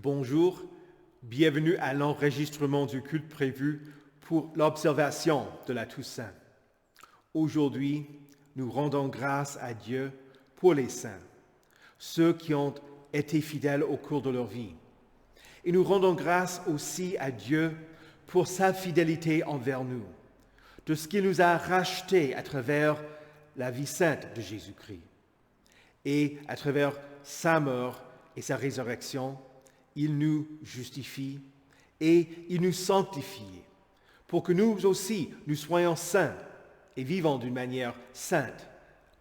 Bonjour, bienvenue à l'enregistrement du culte prévu pour l'observation de la Toussaint. Aujourd'hui, nous rendons grâce à Dieu pour les saints, ceux qui ont été fidèles au cours de leur vie. Et nous rendons grâce aussi à Dieu pour sa fidélité envers nous, de ce qu'il nous a rachetés à travers la vie sainte de Jésus-Christ. Et à travers sa mort et sa résurrection, il nous justifie et il nous sanctifie pour que nous aussi, nous soyons saints et vivons d'une manière sainte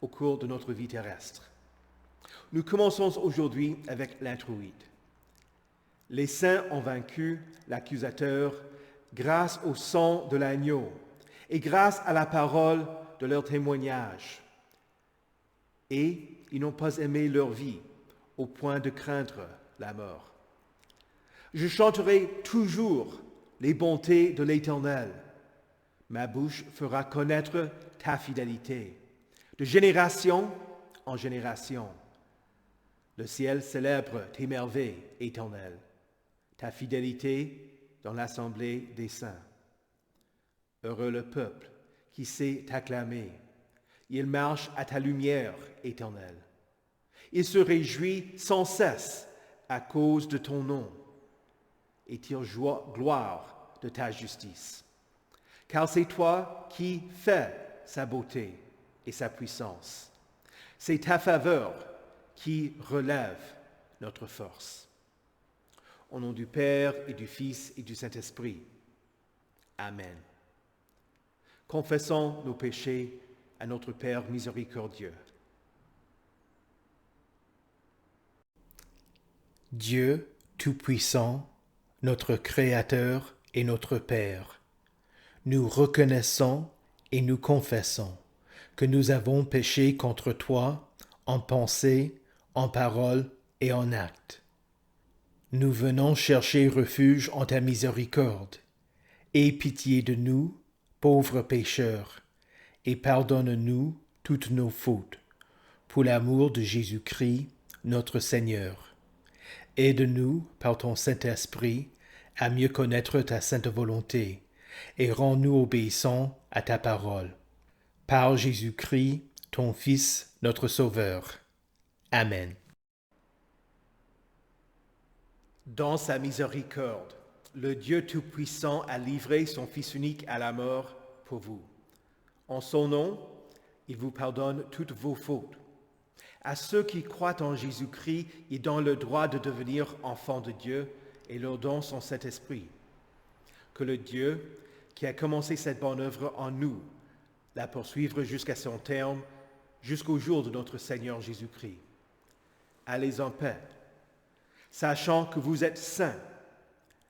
au cours de notre vie terrestre. Nous commençons aujourd'hui avec l'introïde. Les saints ont vaincu l'accusateur grâce au sang de l'agneau et grâce à la parole de leur témoignage. Et ils n'ont pas aimé leur vie au point de craindre la mort. Je chanterai toujours les bontés de l'Éternel. Ma bouche fera connaître ta fidélité, de génération en génération. Le ciel célèbre tes merveilles éternelles, ta fidélité dans l'assemblée des saints. Heureux le peuple qui sait t'acclamer. Il marche à ta lumière éternelle. Il se réjouit sans cesse à cause de ton nom et tire gloire de ta justice. Car c'est toi qui fais sa beauté et sa puissance. C'est ta faveur qui relève notre force. Au nom du Père et du Fils et du Saint-Esprit. Amen. Confessons nos péchés à notre Père miséricordieux. Dieu Tout-Puissant, notre Créateur et notre Père, nous reconnaissons et nous confessons que nous avons péché contre toi en pensée, en parole et en acte. Nous venons chercher refuge en ta miséricorde. Aie pitié de nous, pauvres pécheurs, et pardonne-nous toutes nos fautes, pour l'amour de Jésus-Christ, notre Seigneur. Aide-nous, par ton Saint-Esprit, à mieux connaître ta sainte volonté, et rends-nous obéissants à ta parole. Par Jésus-Christ, ton Fils, notre Sauveur. Amen. Dans sa miséricorde, le Dieu Tout-Puissant a livré son Fils unique à la mort pour vous. En son nom, il vous pardonne toutes vos fautes. À ceux qui croient en Jésus-Christ, il donne le droit de devenir enfants de Dieu et leur donne son Saint-Esprit. Que le Dieu qui a commencé cette bonne œuvre en nous la poursuivre jusqu'à son terme, jusqu'au jour de notre Seigneur Jésus-Christ. Allez en paix, sachant que vous êtes saints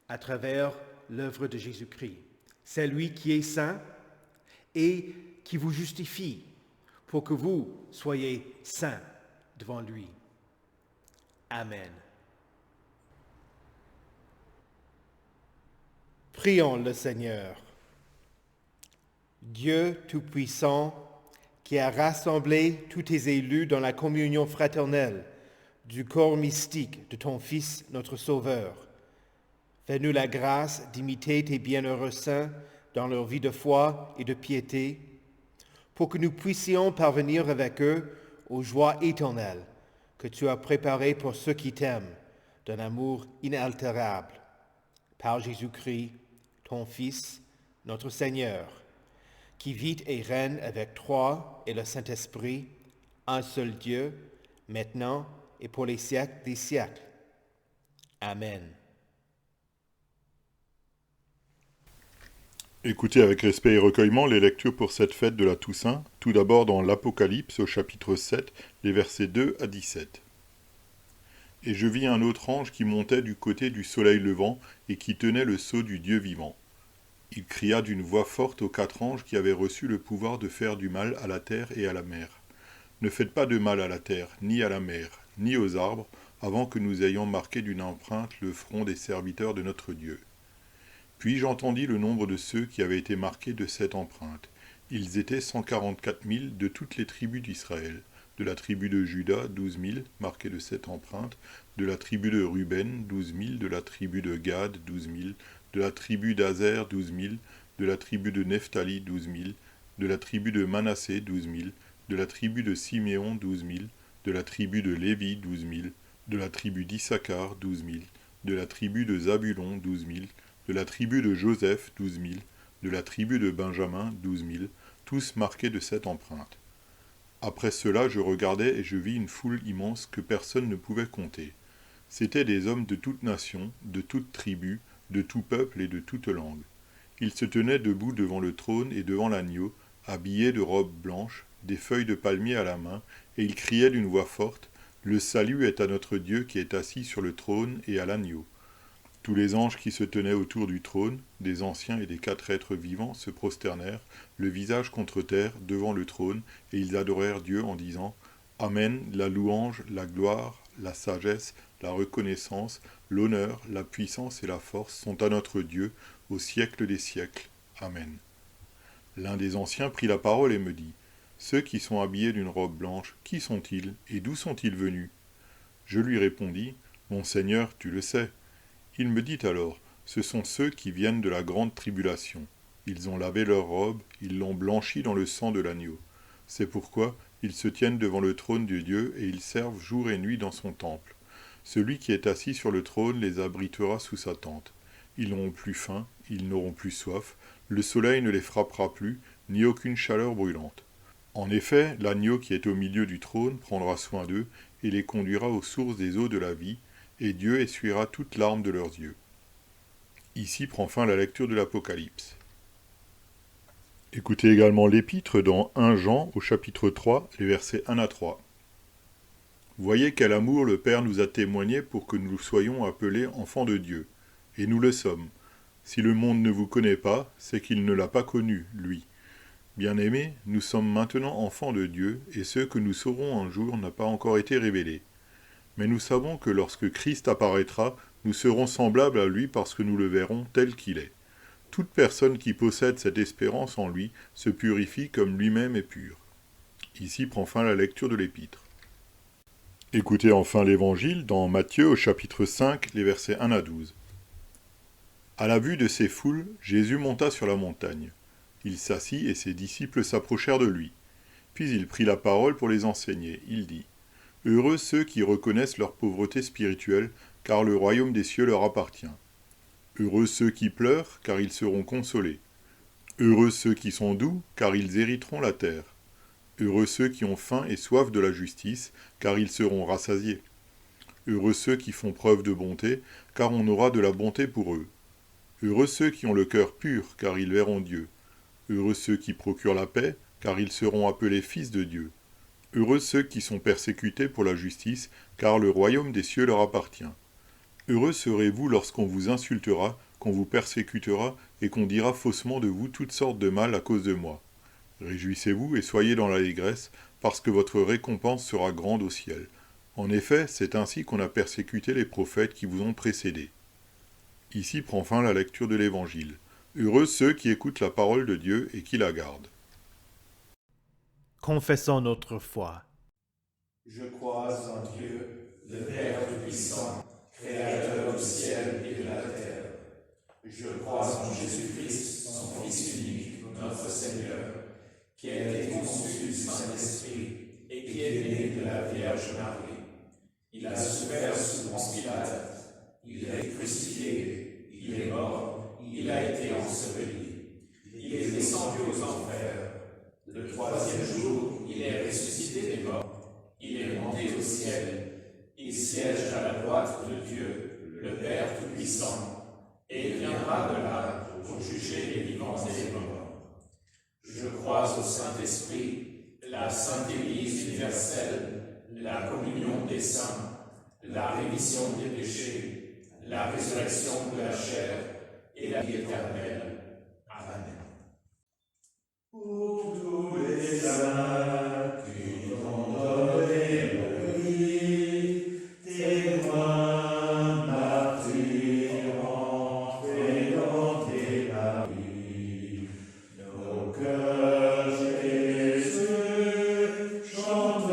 à travers l'œuvre de Jésus-Christ. C'est lui qui est saint et qui vous justifie pour que vous soyez saints devant lui. Amen. Prions le Seigneur. Dieu Tout-Puissant, qui a rassemblé tous tes élus dans la communion fraternelle du corps mystique de ton Fils, notre Sauveur, fais-nous la grâce d'imiter tes bienheureux saints dans leur vie de foi et de piété, pour que nous puissions parvenir avec eux aux joies éternelles que tu as préparées pour ceux qui t'aiment d'un amour inaltérable. Par Jésus-Christ, ton Fils, notre Seigneur, qui vit et règne avec toi et le Saint-Esprit, un seul Dieu, maintenant et pour les siècles des siècles. Amen. Écoutez avec respect et recueillement les lectures pour cette fête de la Toussaint, tout d'abord dans l'Apocalypse au chapitre 7, les versets 2 à 17. Et je vis un autre ange qui montait du côté du soleil levant et qui tenait le sceau du Dieu vivant. Il cria d'une voix forte aux 4 anges qui avaient reçu le pouvoir de faire du mal à la terre et à la mer. Ne faites pas de mal à la terre, ni à la mer, ni aux arbres, avant que nous ayons marqué d'une empreinte le front des serviteurs de notre Dieu. Puis j'entendis le nombre de ceux qui avaient été marqués de cette empreinte. Ils étaient 144 000 de toutes les tribus d'Israël, de la tribu de Juda, 12 000, marqués de 7 empreintes, de la tribu de Ruben, 12 000, de la tribu de Gad, 12 000, de la tribu d'Azer, 12 000, de la tribu de Nephtali, 12 000, de la tribu de Manassé, 12 000, de la tribu de Siméon, 12 000, de la tribu de Lévi, 12 000, de la tribu d'Issachar, 12 000, de la tribu de Zabulon, 12 000, de la tribu de Joseph, 12 000, de la tribu de Benjamin, 12 000, tous marqués de 7 empreintes. Après cela, je regardai et je vis une foule immense que personne ne pouvait compter. C'étaient des hommes de toute nation, de toute tribu, de tout peuple et de toute langue. Ils se tenaient debout devant le trône et devant l'agneau, habillés de robes blanches, des feuilles de palmier à la main, et ils criaient d'une voix forte, « Le salut est à notre Dieu qui est assis sur le trône et à l'agneau. » Tous les anges qui se tenaient autour du trône, des anciens et des 4 êtres vivants, se prosternèrent, le visage contre terre, devant le trône, et ils adorèrent Dieu en disant « Amen, la louange, la gloire, la sagesse, la reconnaissance, l'honneur, la puissance et la force sont à notre Dieu, au siècle des siècles. Amen. » L'un des anciens prit la parole et me dit « Ceux qui sont habillés d'une robe blanche, qui sont-ils, et d'où sont-ils venus ?» Je lui répondis « Mon Seigneur, tu le sais. » Il me dit alors, ce sont ceux qui viennent de la grande tribulation. Ils ont lavé leurs robes, ils l'ont blanchi dans le sang de l'agneau. C'est pourquoi ils se tiennent devant le trône de Dieu et ils servent jour et nuit dans son temple. Celui qui est assis sur le trône les abritera sous sa tente. Ils n'auront plus faim, ils n'auront plus soif, le soleil ne les frappera plus, ni aucune chaleur brûlante. En effet, l'agneau qui est au milieu du trône prendra soin d'eux et les conduira aux sources des eaux de la vie, et Dieu essuiera toute larme de leurs yeux. Ici prend fin la lecture de l'Apocalypse. Écoutez également l'épître dans 1 Jean au chapitre 3, les versets 1 à 3. Voyez quel amour le Père nous a témoigné pour que nous soyons appelés enfants de Dieu. Et nous le sommes. Si le monde ne vous connaît pas, c'est qu'il ne l'a pas connu, lui. Bien-aimés, nous sommes maintenant enfants de Dieu, et ce que nous saurons un jour n'a pas encore été révélé. Mais nous savons que lorsque Christ apparaîtra, nous serons semblables à lui parce que nous le verrons tel qu'il est. Toute personne qui possède cette espérance en lui se purifie comme lui-même est pur. Ici prend fin la lecture de l'épître. Écoutez enfin l'Évangile dans Matthieu au chapitre 5, les versets 1 à 12. À la vue de ces foules, Jésus monta sur la montagne. Il s'assit et ses disciples s'approchèrent de lui. Puis il prit la parole pour les enseigner. Il dit « Heureux ceux qui reconnaissent leur pauvreté spirituelle, car le royaume des cieux leur appartient. Heureux ceux qui pleurent, car ils seront consolés. Heureux ceux qui sont doux, car ils hériteront la terre. Heureux ceux qui ont faim et soif de la justice, car ils seront rassasiés. Heureux ceux qui font preuve de bonté, car on aura de la bonté pour eux. Heureux ceux qui ont le cœur pur, car ils verront Dieu. Heureux ceux qui procurent la paix, car ils seront appelés fils de Dieu. Heureux ceux qui sont persécutés pour la justice, car le royaume des cieux leur appartient. Heureux serez-vous lorsqu'on vous insultera, qu'on vous persécutera, et qu'on dira faussement de vous toutes sortes de mal à cause de moi. Réjouissez-vous et soyez dans l'allégresse, parce que votre récompense sera grande au ciel. En effet, c'est ainsi qu'on a persécuté les prophètes qui vous ont précédés. Ici prend fin la lecture de l'Évangile. Heureux ceux qui écoutent la parole de Dieu et qui la gardent. Confessons notre foi. Je crois en Dieu, le Père Tout-Puissant, Créateur du ciel et de la terre. Je crois en Jésus-Christ, son Fils unique, notre Seigneur, qui a été conçu du Saint-Esprit et qui est né de la Vierge Marie. Il a souffert sous Ponce Pilate, il est crucifié, il est mort, il a été enseveli. Il est descendu aux enfers. Le 3e jour, il est ressuscité des morts. Il est monté au ciel. Il siège à la droite de Dieu, le Père Tout-Puissant, et il viendra de là pour juger les vivants et les morts. Je crois au Saint-Esprit, la Sainte Église universelle, la communion des saints, la rémission des péchés, la résurrection de la chair et la vie éternelle. Amen. Pour tous les saints qui t'ont donné la vie, témoins, martyrs, entrés dans tes paris, nos cœurs, Jésus, chantent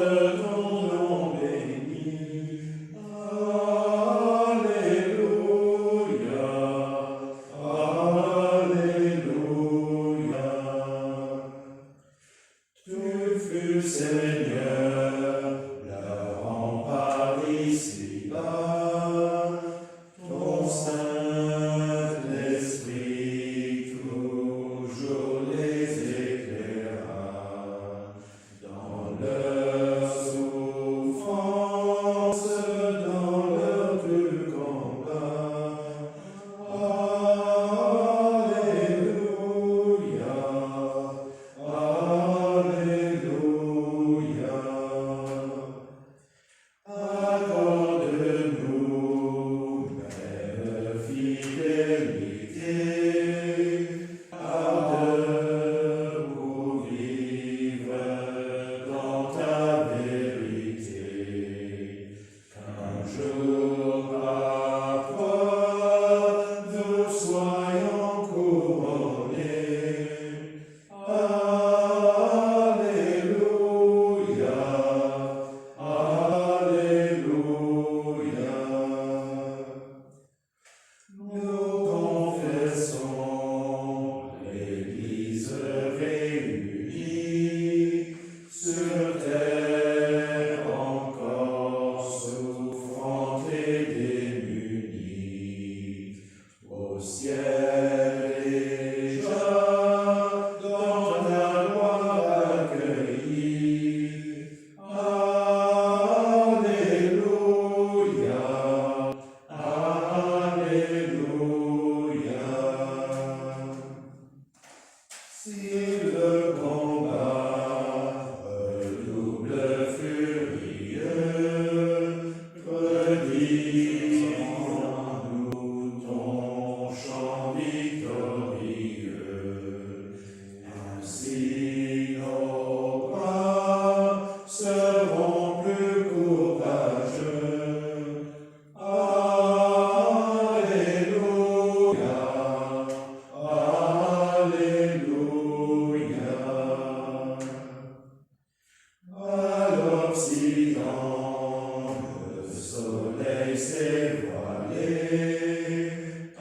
ciel déjà, dans ta gloire accueillie. Alléluia, Alléluia. Si le combat redouble furieux, redis en nous ton chant victorieux. Ainsi nos bras seront plus courageux. Alléluia, Alléluia. À l'Occident, le soleil s'est voilé. À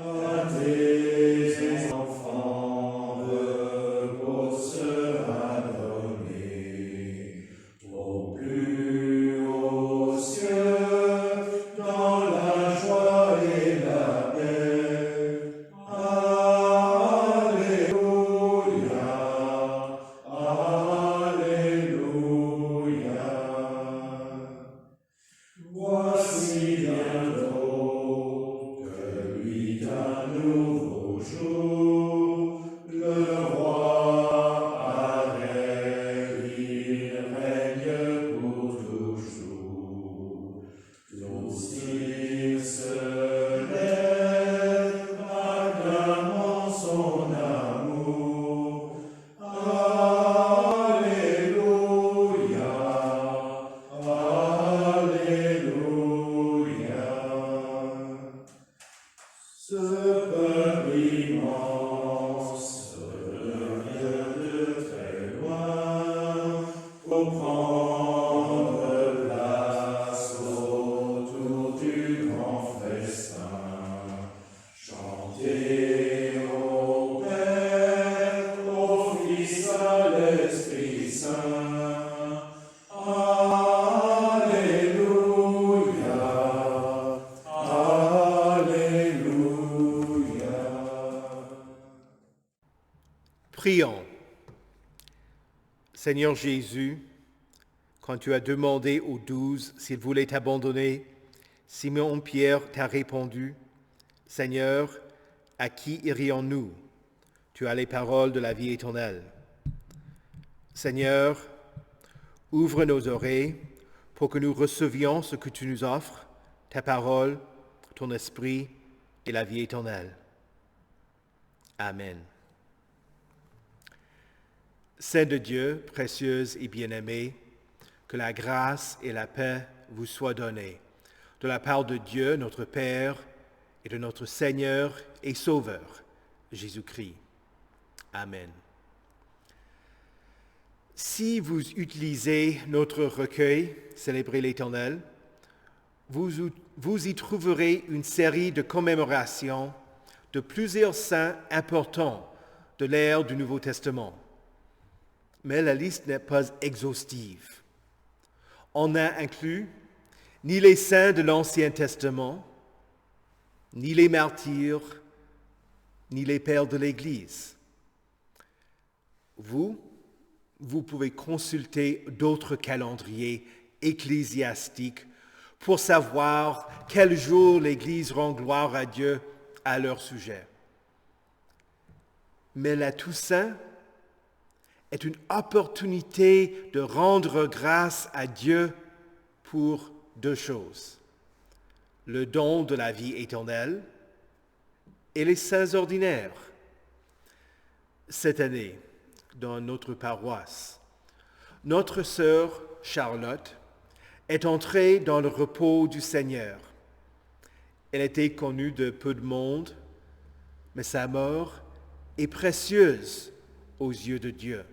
tes enfants, repos sera donné. Au plus haut cieux, dans la joie et la paix. Alléluia, Alléluia. Voici bientôt que lui d'un nouveau jour, le roi arrive, il règne pour toujours. Tous ils se lèvent, acclamant son amour. Alléluia, Alléluia. Ce peuple immense revient de très loin pour prendre place autour du grand festin. Chantez au Père, au Fils, à l'Esprit Saint. Alléluia, Alléluia. Prions. Seigneur Jésus, quand tu as demandé aux 12 s'ils voulaient t'abandonner, Simon-Pierre t'a répondu, « Seigneur, à qui irions-nous? Tu as les paroles de la vie éternelle. » Seigneur, ouvre nos oreilles pour que nous recevions ce que tu nous offres, ta parole, ton esprit et la vie éternelle. Amen. Saint de Dieu, précieuse et bien-aimée, que la grâce et la paix vous soient données de la part de Dieu, notre Père, et de notre Seigneur et Sauveur, Jésus-Christ. Amen. Si vous utilisez notre recueil, Célébrer l'Éternel, vous y trouverez une série de commémorations de plusieurs saints importants de l'ère du Nouveau Testament. Mais la liste n'est pas exhaustive. On n'a inclus ni les saints de l'Ancien Testament, ni les martyrs, ni les pères de l'Église. Vous pouvez consulter d'autres calendriers ecclésiastiques pour savoir quel jour l'Église rend gloire à Dieu à leur sujet. Mais la Toussaint est une opportunité de rendre grâce à Dieu pour deux choses: le don de la vie éternelle et les saints ordinaires. Cette année, dans notre paroisse, notre sœur Charlotte est entrée dans le repos du Seigneur. Elle était connue de peu de monde, mais sa mort est précieuse aux yeux de Dieu.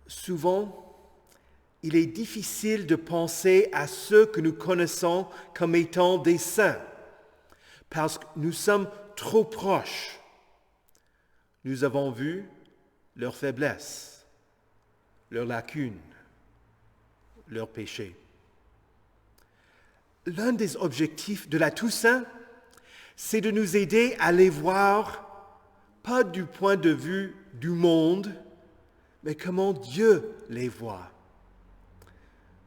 Souvent, il est difficile de penser à ceux que nous connaissons comme étant des saints, parce que nous sommes trop proches. Nous avons vu leurs faiblesses, leurs lacunes, leurs péchés. L'un des objectifs de la Toussaint, c'est de nous aider à les voir, pas du point de vue du monde, mais comment Dieu les voit.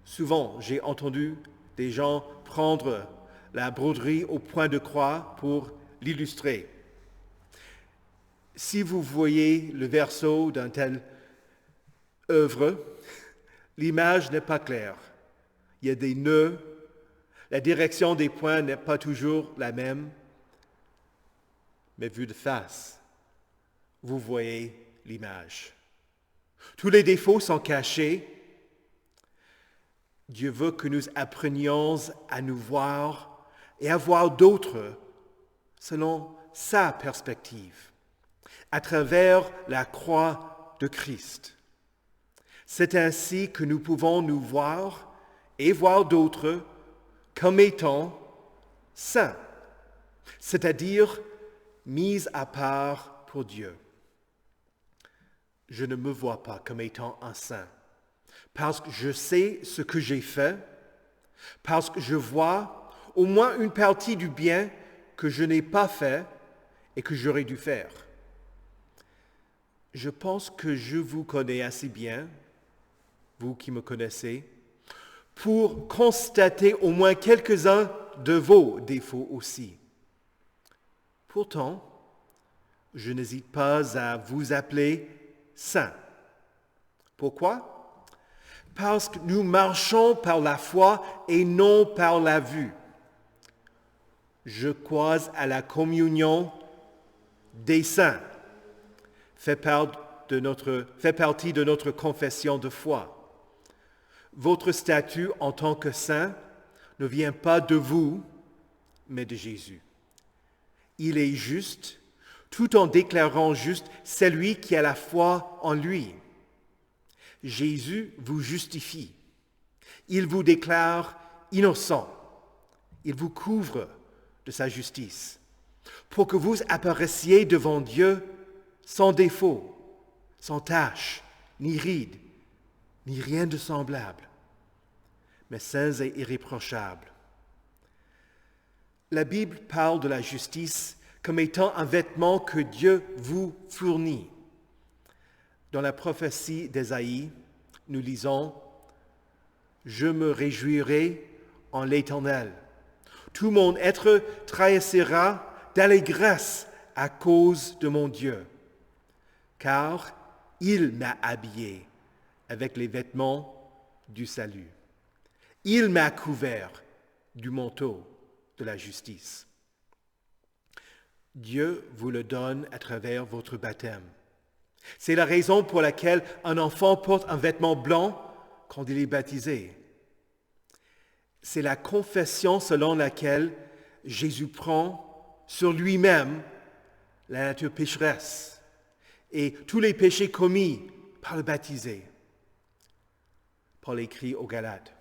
Souvent, j'ai entendu des gens prendre la broderie au point de croix pour l'illustrer. Si vous voyez le verso d'une telle œuvre, l'image n'est pas claire. Il y a des nœuds, la direction des points n'est pas toujours la même, mais vu de face, vous voyez l'image. Tous les défauts sont cachés. Dieu veut que nous apprenions à nous voir et à voir d'autres selon sa perspective, à travers la croix de Christ. C'est ainsi que nous pouvons nous voir et voir d'autres comme étant saints, c'est-à-dire mis à part pour Dieu. Je ne me vois pas comme étant un saint, parce que je sais ce que j'ai fait, parce que je vois au moins une partie du bien que je n'ai pas fait et que j'aurais dû faire. Je pense que je vous connais assez bien, vous qui me connaissez, pour constater au moins quelques-uns de vos défauts aussi. Pourtant, je n'hésite pas à vous appeler saint. Pourquoi? Parce que nous marchons par la foi et non par la vue. Je crois à la communion des saints, fait partie de notre confession de foi. Votre statut en tant que saint ne vient pas de vous, mais de Jésus. Il est juste, tout en déclarant juste celui qui a la foi en lui. Jésus vous justifie. Il vous déclare innocent. Il vous couvre de sa justice, pour que vous apparaissiez devant Dieu sans défaut, sans tache, ni ride, ni rien de semblable, mais saints et irréprochables. La Bible parle de la justice comme étant un vêtement que Dieu vous fournit. Dans la prophétie d'Ésaïe, nous lisons « Je me réjouirai en l'Éternel. Tout mon être tressaillira d'allégresse à cause de mon Dieu, car il m'a habillé avec les vêtements du salut. Il m'a couvert du manteau de la justice. » Dieu vous le donne à travers votre baptême. C'est la raison pour laquelle un enfant porte un vêtement blanc quand il est baptisé. C'est la confession selon laquelle Jésus prend sur lui-même la nature pécheresse et tous les péchés commis par le baptisé. Paul écrit aux Galates,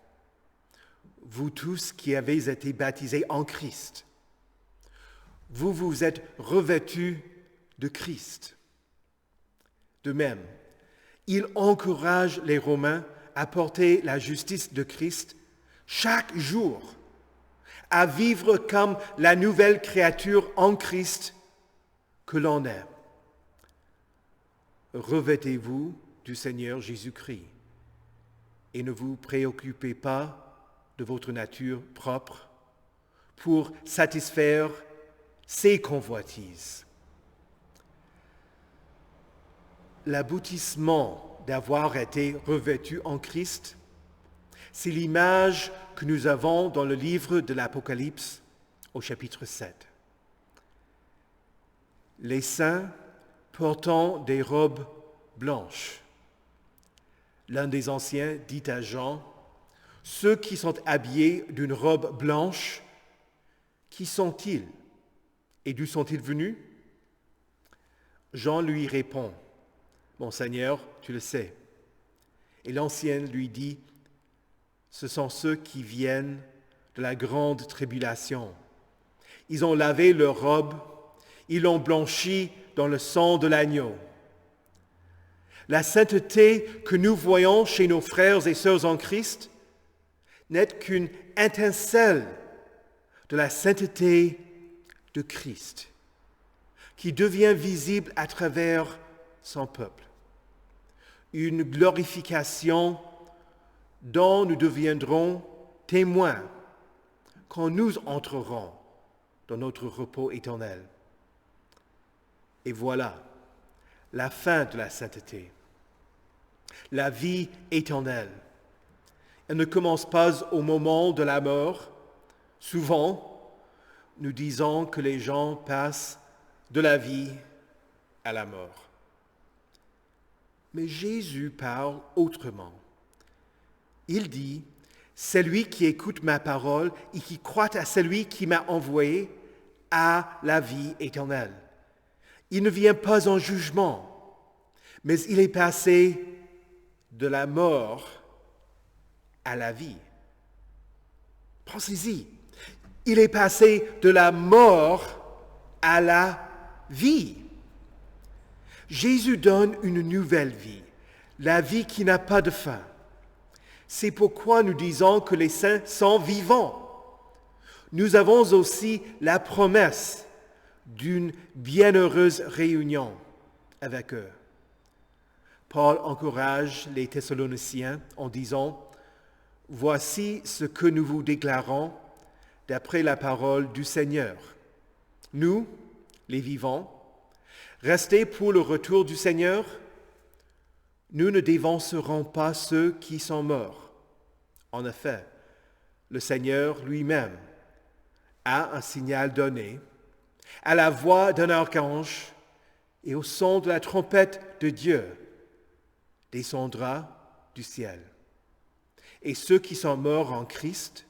« Vous tous qui avez été baptisés en Christ, vous vous êtes revêtus de Christ. » De même, il encourage les Romains à porter la justice de Christ chaque jour, à vivre comme la nouvelle créature en Christ que l'on est. Revêtez-vous du Seigneur Jésus-Christ et ne vous préoccupez pas de votre nature propre pour satisfaire ses convoitises. L'aboutissement d'avoir été revêtu en Christ, c'est l'image que nous avons dans le livre de l'Apocalypse au chapitre 7. Les saints portant des robes blanches. L'un des anciens dit à Jean, « Ceux qui sont habillés d'une robe blanche, qui sont-ils et d'où sont-ils venus ?» Jean lui répond, « Mon Seigneur, tu le sais. » Et l'ancien lui dit, « Ce sont ceux qui viennent de la grande tribulation. Ils ont lavé leurs robes, ils l'ont blanchi dans le sang de l'agneau. » La sainteté que nous voyons chez nos frères et sœurs en Christ n'est qu'une étincelle de la sainteté de Christ, qui devient visible à travers son peuple. Une glorification dont nous deviendrons témoins quand nous entrerons dans notre repos éternel. Et voilà la fin de la sainteté, la vie éternelle. Elle ne commence pas au moment de la mort. Souvent, nous disons que les gens passent de la vie à la mort. Mais Jésus parle autrement. Il dit, « Celui qui écoute ma parole et qui croit à celui qui m'a envoyé a la vie éternelle. Il ne vient pas en jugement, mais il est passé de la mort à la vie. » Pensez-y, il est passé de la mort à la vie. Jésus donne une nouvelle vie, la vie qui n'a pas de fin. C'est pourquoi nous disons que les saints sont vivants. Nous avons aussi la promesse d'une bienheureuse réunion avec eux. Paul encourage les Thessaloniciens en disant, « Voici ce que nous vous déclarons d'après la parole du Seigneur. Nous, les vivants, restés pour le retour du Seigneur, nous ne dévancerons pas ceux qui sont morts. En effet, le Seigneur lui-même a un signal donné, à la voix d'un archange et au son de la trompette de Dieu, descendra du ciel. Et ceux qui sont morts en Christ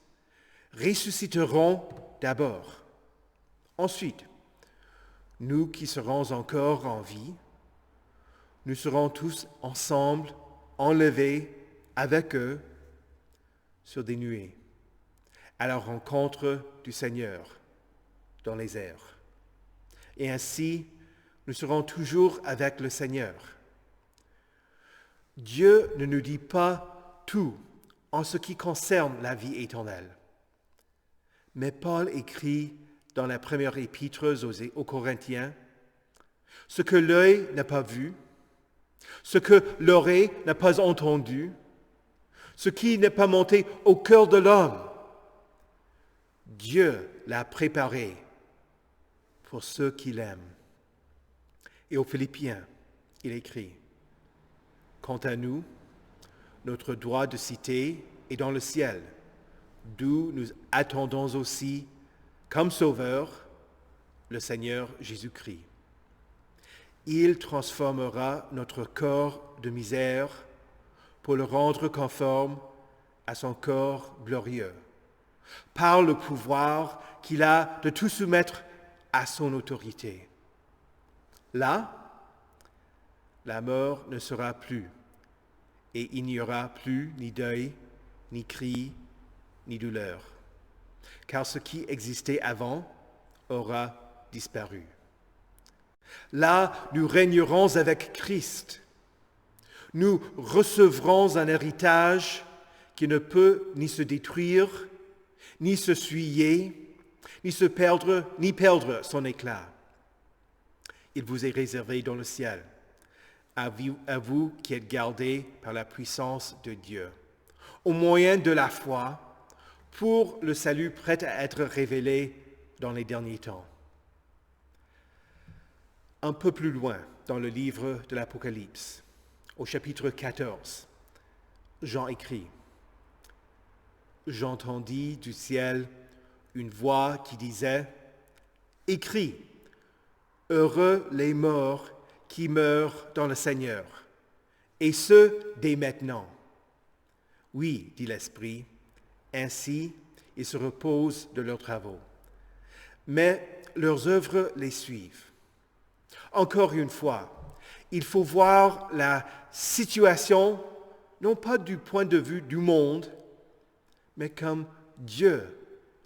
ressusciteront d'abord. Ensuite, nous qui serons encore en vie, nous serons tous ensemble enlevés avec eux sur des nuées, à la rencontre du Seigneur dans les airs. Et ainsi, nous serons toujours avec le Seigneur. Dieu ne nous dit pas tout en ce qui concerne la vie éternelle. Mais Paul écrit dans la première épître aux Corinthiens, « Ce que l'œil n'a pas vu, ce que l'oreille n'a pas entendu, ce qui n'est pas monté au cœur de l'homme, Dieu l'a préparé pour ceux qui l'aiment. » Et aux Philippiens, il écrit, « Quant à nous, notre droit de cité est dans le ciel, d'où nous attendons aussi, comme Sauveur, le Seigneur Jésus-Christ. Il transformera notre corps de misère pour le rendre conforme à son corps glorieux, par le pouvoir qu'il a de tout soumettre à son autorité. Là, la mort ne sera plus, et il n'y aura plus ni deuil, ni cri, ni douleur, car ce qui existait avant aura disparu. Là, nous régnerons avec Christ. Nous recevrons un héritage qui ne peut ni se détruire, ni se souiller, ni perdre son éclat. Il vous est réservé dans le ciel, à vous qui êtes gardés par la puissance de Dieu, au moyen de la foi, pour le salut prêt à être révélé dans les derniers temps. Un peu plus loin dans le livre de l'Apocalypse, au chapitre 14, Jean écrit, « J'entendis du ciel une voix qui disait, « Écris, heureux les morts qui meurent dans le Seigneur, et ce dès maintenant. » Oui, dit l'Esprit, ainsi ils se reposent de leurs travaux. Mais leurs œuvres les suivent. Encore une fois, il faut voir la situation non pas du point de vue du monde, mais comme Dieu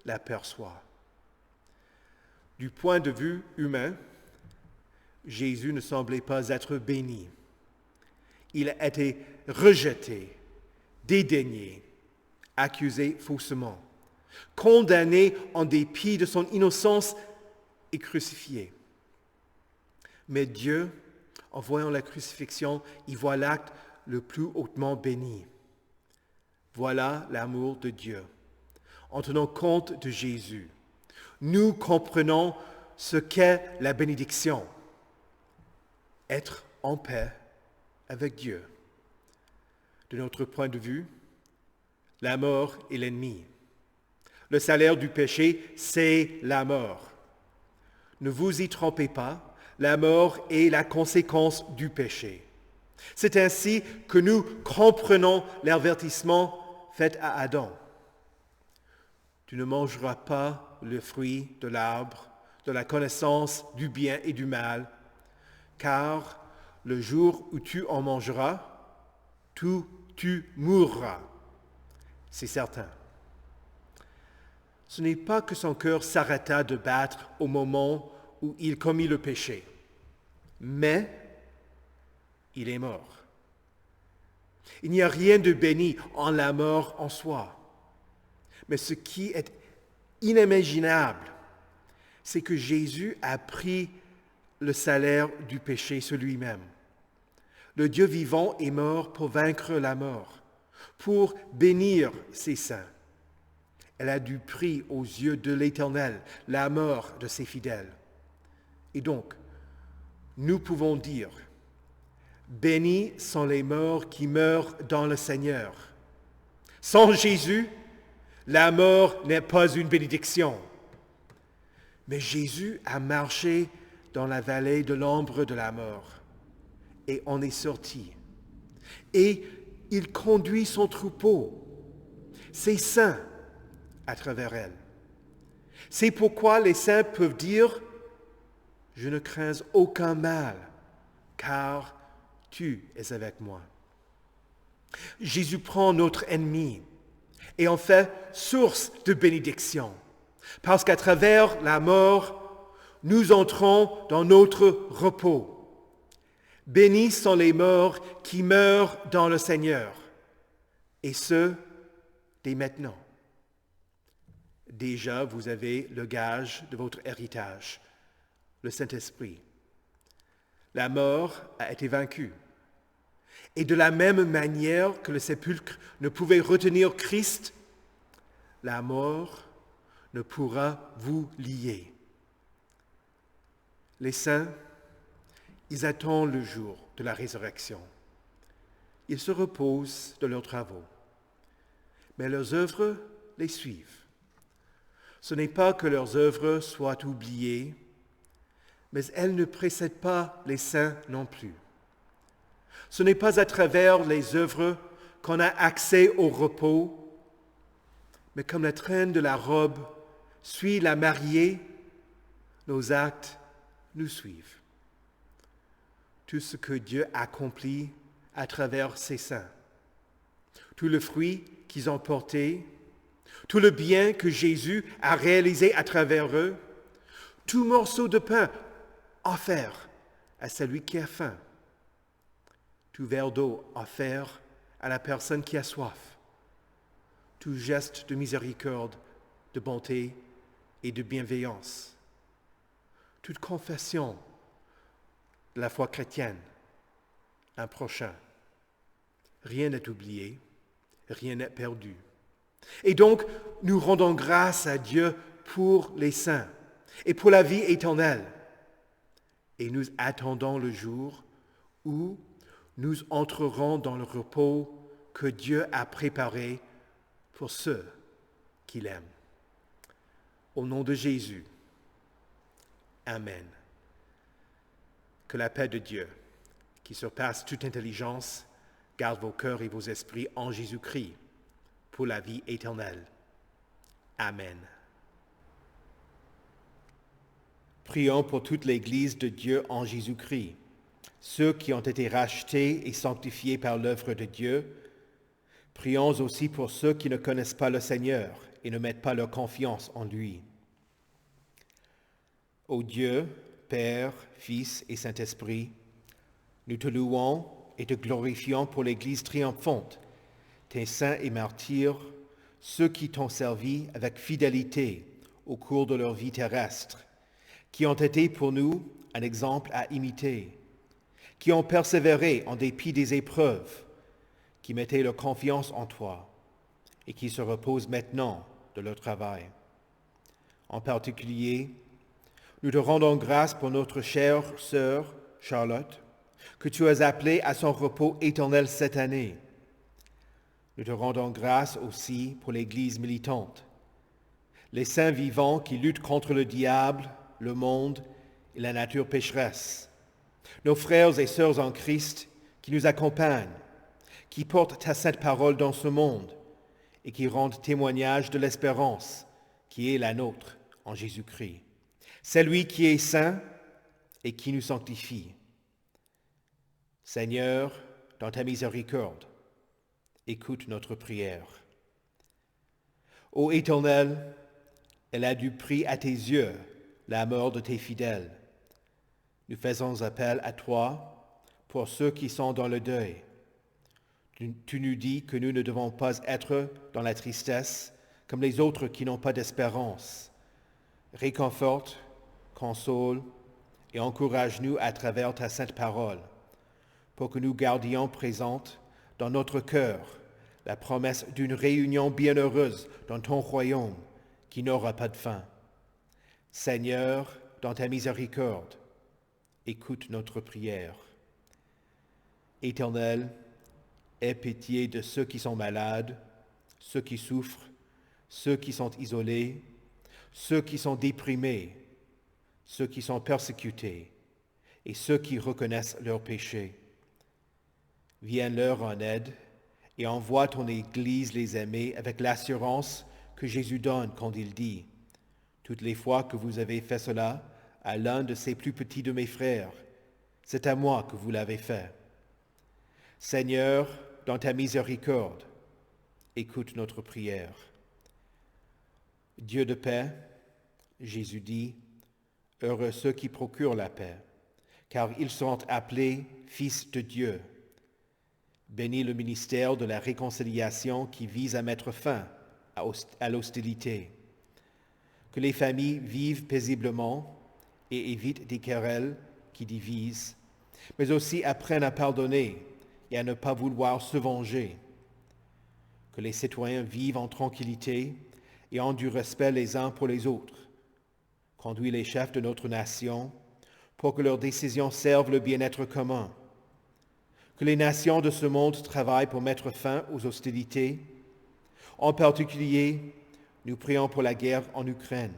l'aperçoit. Du point de vue humain, Jésus ne semblait pas être béni. Il a été rejeté, dédaigné, accusé faussement, condamné en dépit de son innocence et crucifié. Mais Dieu, en voyant la crucifixion, y voit l'acte le plus hautement béni. Voilà l'amour de Dieu. En tenant compte de Jésus, nous comprenons ce qu'est la bénédiction. Être en paix avec Dieu. De notre point de vue, la mort est l'ennemi. Le salaire du péché, c'est la mort. Ne vous y trompez pas, la mort est la conséquence du péché. C'est ainsi que nous comprenons l'avertissement fait à Adam. Tu ne mangeras pas le fruit de l'arbre de la connaissance du bien et du mal, car le jour où tu en mangeras, tu mourras. C'est certain. Ce n'est pas que son cœur s'arrêta de battre au moment où il commit le péché, mais il est mort. Il n'y a rien de béni en la mort en soi. Mais ce qui est inimaginable, c'est que Jésus a pris le salaire du péché sur lui-même. Le Dieu vivant est mort pour vaincre la mort, pour bénir ses saints. Elle a du prix aux yeux de l'Éternel, la mort de ses fidèles. Et donc, nous pouvons dire, bénis sont les morts qui meurent dans le Seigneur. Sans Jésus, la mort n'est pas une bénédiction. Mais Jésus a marché dans la vallée de l'ombre de la mort et en est sorti. Et il conduit son troupeau, ses saints, à travers elle. C'est pourquoi les saints peuvent dire « Je ne crains aucun mal, car tu es avec moi. » Jésus prend notre ennemi et en fait source de bénédiction, parce qu'à travers la mort, nous entrons dans notre repos. Bénis sont les morts qui meurent dans le Seigneur, et ce, dès maintenant. Déjà, vous avez le gage de votre héritage, le Saint-Esprit. La mort a été vaincue. Et de la même manière que le sépulcre ne pouvait retenir Christ, la mort ne pourra vous lier. Les saints, ils attendent le jour de la résurrection. Ils se reposent de leurs travaux, mais leurs œuvres les suivent. Ce n'est pas que leurs œuvres soient oubliées, mais elles ne précèdent pas les saints non plus. Ce n'est pas à travers les œuvres qu'on a accès au repos, mais comme la traîne de la robe suit la mariée, nos actes nous suivent. Tout ce que Dieu accomplit à travers ses saints, tout le fruit qu'ils ont porté, tout le bien que Jésus a réalisé à travers eux, tout morceau de pain offert à celui qui a faim, tout verre d'eau offert à la personne qui a soif, tout geste de miséricorde, de bonté et de bienveillance, toute confession de la foi chrétienne, un prochain. Rien n'est oublié, rien n'est perdu. Et donc, nous rendons grâce à Dieu pour les saints et pour la vie éternelle. Et nous attendons le jour où nous entrerons dans le repos que Dieu a préparé pour ceux qu'il aime. Au nom de Jésus, Amen. Que la paix de Dieu, qui surpasse toute intelligence, garde vos cœurs et vos esprits en Jésus-Christ pour la vie éternelle. Amen. Prions pour toute l'Église de Dieu en Jésus-Christ, ceux qui ont été rachetés et sanctifiés par l'œuvre de Dieu. Prions aussi pour ceux qui ne connaissent pas le Seigneur et ne mettent pas leur confiance en lui. Ô Dieu, Père, Fils et Saint-Esprit, nous te louons et te glorifions pour l'Église triomphante, tes saints et martyrs, ceux qui t'ont servi avec fidélité au cours de leur vie terrestre, qui ont été pour nous un exemple à imiter, qui ont persévéré en dépit des épreuves, qui mettaient leur confiance en toi et qui se reposent maintenant de leur travail. En particulier, nous te rendons grâce pour notre chère sœur Charlotte, que tu as appelée à son repos éternel cette année. Nous te rendons grâce aussi pour l'Église militante, les saints vivants qui luttent contre le diable, le monde et la nature pécheresse, nos frères et sœurs en Christ qui nous accompagnent, qui portent ta sainte parole dans ce monde et qui rendent témoignage de l'espérance qui est la nôtre en Jésus-Christ. C'est lui qui est saint et qui nous sanctifie. Seigneur, dans ta miséricorde, écoute notre prière. Ô Éternel, elle a du prix à tes yeux, la mort de tes fidèles. Nous faisons appel à toi pour ceux qui sont dans le deuil. Tu nous dis que nous ne devons pas être dans la tristesse comme les autres qui n'ont pas d'espérance. Réconforte, console et encourage-nous à travers ta sainte parole, pour que nous gardions présente dans notre cœur la promesse d'une réunion bienheureuse dans ton royaume qui n'aura pas de fin. Seigneur, dans ta miséricorde, écoute notre prière. Éternel, aie pitié de ceux qui sont malades, ceux qui souffrent, ceux qui sont isolés, ceux qui sont déprimés, ceux qui sont persécutés et ceux qui reconnaissent leurs péchés. Viens leur en aide et envoie ton Église les aimer avec l'assurance que Jésus donne quand il dit « Toutes les fois que vous avez fait cela à l'un de ces plus petits de mes frères, c'est à moi que vous l'avez fait. » Seigneur, dans ta miséricorde, écoute notre prière. Dieu de paix, Jésus dit, heureux ceux qui procurent la paix, car ils seront appelés fils de Dieu. Bénis le ministère de la réconciliation qui vise à mettre fin à l'hostilité. Que les familles vivent paisiblement et évitent des querelles qui divisent, mais aussi apprennent à pardonner et à ne pas vouloir se venger. Que les citoyens vivent en tranquillité et en du respect les uns pour les autres. Conduis les chefs de notre nation pour que leurs décisions servent le bien-être commun. Que les nations de ce monde travaillent pour mettre fin aux hostilités. En particulier, nous prions pour la guerre en Ukraine.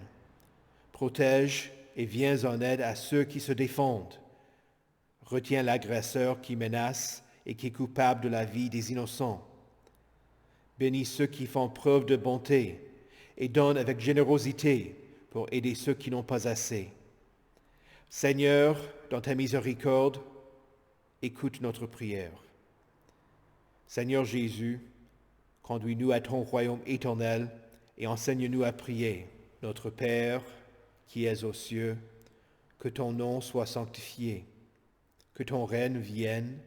Protège et viens en aide à ceux qui se défendent. Retiens l'agresseur qui menace et qui est coupable de la vie des innocents. Bénis ceux qui font preuve de bonté et donne avec générosité pour aider ceux qui n'ont pas assez. Seigneur, dans ta miséricorde, écoute notre prière. Seigneur Jésus, conduis-nous à ton royaume éternel et enseigne-nous à prier. Notre Père, qui es aux cieux, que ton nom soit sanctifié, que ton règne vienne,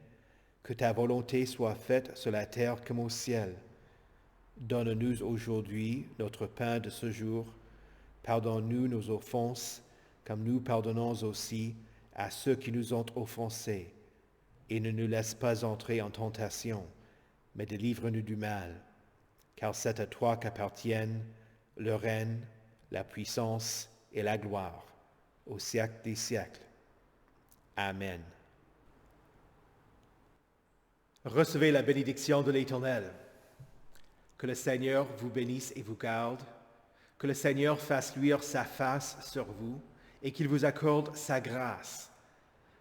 que ta volonté soit faite sur la terre comme au ciel. Donne-nous aujourd'hui notre pain de ce jour. Pardonne-nous nos offenses, comme nous pardonnons aussi à ceux qui nous ont offensés. Et ne nous laisse pas entrer en tentation, mais délivre-nous du mal. Car c'est à toi qu'appartiennent le règne, la puissance et la gloire, au siècle des siècles. Amen. Recevez la bénédiction de l'Éternel. Que le Seigneur vous bénisse et vous garde. Que le Seigneur fasse luire sa face sur vous et qu'il vous accorde sa grâce.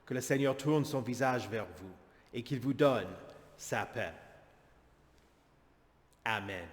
Que le Seigneur tourne son visage vers vous et qu'il vous donne sa paix. Amen.